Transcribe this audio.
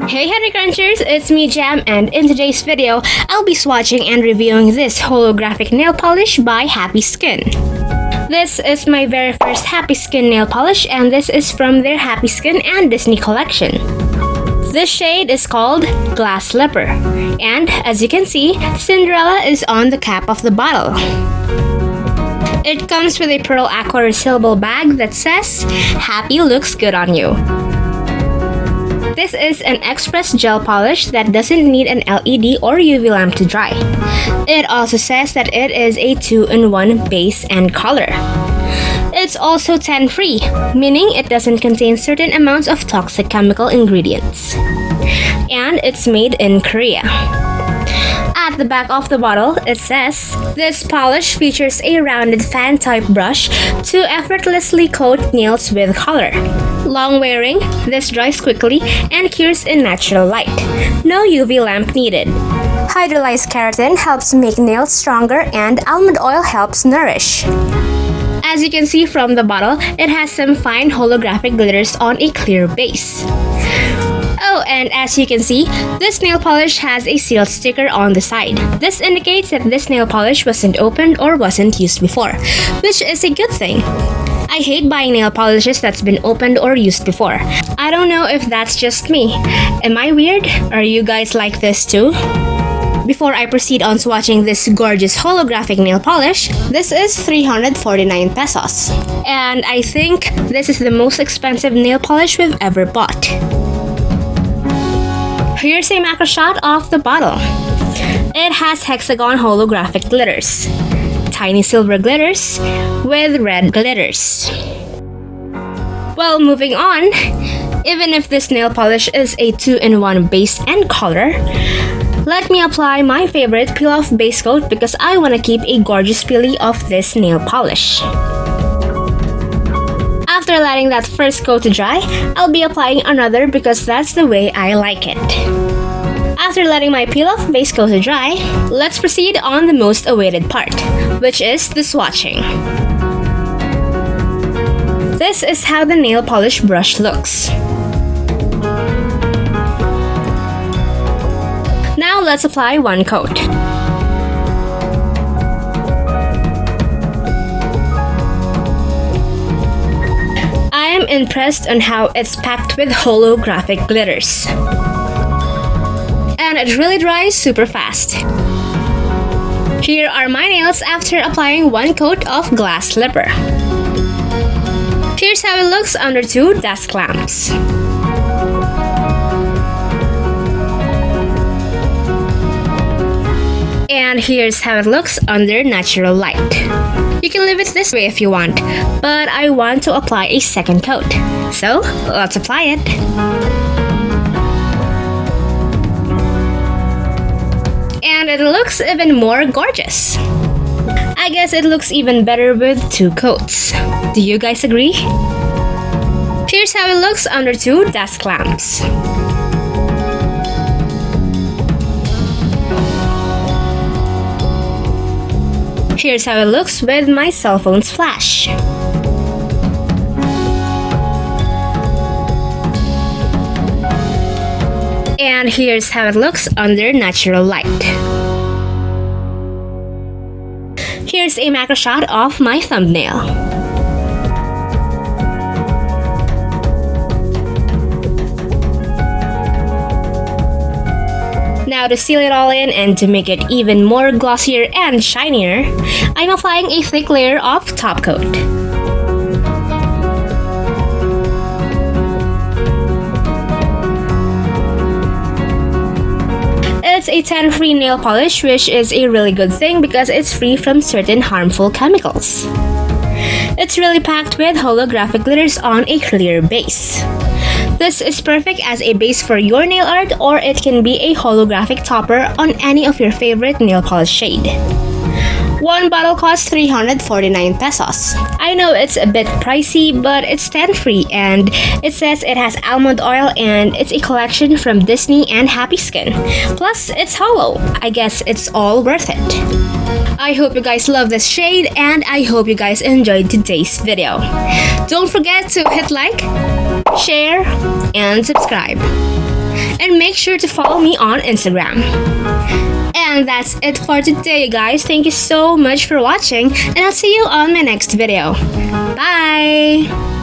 Hey honeycrunchers, it's me Jham, and in today's video, I'll be swatching and reviewing this holographic nail polish by HappySkin. This is my very first HappySkin nail polish, and this is from their HappySkinXDisney collection. This shade is called Glass Slipper, and as you can see, Cinderella is on the cap of the bottle. It comes with a pearl aqua resealable bag that says, "Happy looks good on you." This is an express gel polish that doesn't need an LED or UV lamp to dry. It also says that it is a 2-in-1 base and color. It's also tan-free, meaning it doesn't contain certain amounts of toxic chemical ingredients. And it's made in Korea. At the back of the bottle, it says, "This polish features a rounded fan-type brush to effortlessly coat nails with color. Long wearing, this dries quickly and cures in natural light. No UV lamp needed. Hydrolyzed keratin helps make nails stronger and almond oil helps nourish." As you can see from the bottle, it has some fine holographic glitters on a clear base. Oh, and as you can see, this nail polish has a sealed sticker on the side. This indicates that this nail polish wasn't opened or wasn't used before, which is a good thing. I hate buying nail polishes that's been opened or used before. I don't know if that's just me. Am I weird? Are you guys like this too? Before I proceed on swatching this gorgeous holographic nail polish, this is 349 pesos. And I think this is the most expensive nail polish we've ever bought. Here's a macro shot of the bottle. It has hexagon holographic glitters. Tiny silver glitters with red glitters. Well, moving on, even if this nail polish is a 2-in-1 base and color, let me apply my favorite peel-off base coat because I want to keep a gorgeous peely of this nail polish. After letting that first coat to dry, I'll be applying another because that's the way I like it. After letting my peel-off base coat to dry, let's proceed on the most awaited part, which is the swatching. This is how the nail polish brush looks. Now let's apply one coat. I am impressed on how it's packed with holographic glitters. And it really dries super fast. Here are my nails after applying one coat of Glass Slipper. Here's how it looks under 2 desk lamps. And here's how it looks under natural light. You can leave it this way if you want, but I want to apply a second coat. So, let's apply it. And it looks even more gorgeous. I guess it looks even better with 2 coats. Do you guys agree? Here's how it looks under 2 desk lamps. Here's how it looks with my cell phone's flash. And here's how it looks under natural light. Here's a macro shot of my thumbnail. Now to seal it all in and to make it even more glossier and shinier, I'm applying a thick layer of top coat. It's a tan-free nail polish, which is a really good thing because it's free from certain harmful chemicals. It's really packed with holographic glitters on a clear base. This is perfect as a base for your nail art, or it can be a holographic topper on any of your favorite nail polish shade. One bottle costs 349 pesos. I know it's a bit pricey, but it's tan-free and it says it has almond oil and it's a collection from Disney and HappySkin. Plus, it's hollow. I guess it's all worth it. I hope you guys love this shade and I hope you guys enjoyed today's video. Don't forget to hit like, share, and subscribe. and make sure to follow me on Instagram. And that's it for today, guys. Thank you so much for watching, and I'll see you on my next video. Bye!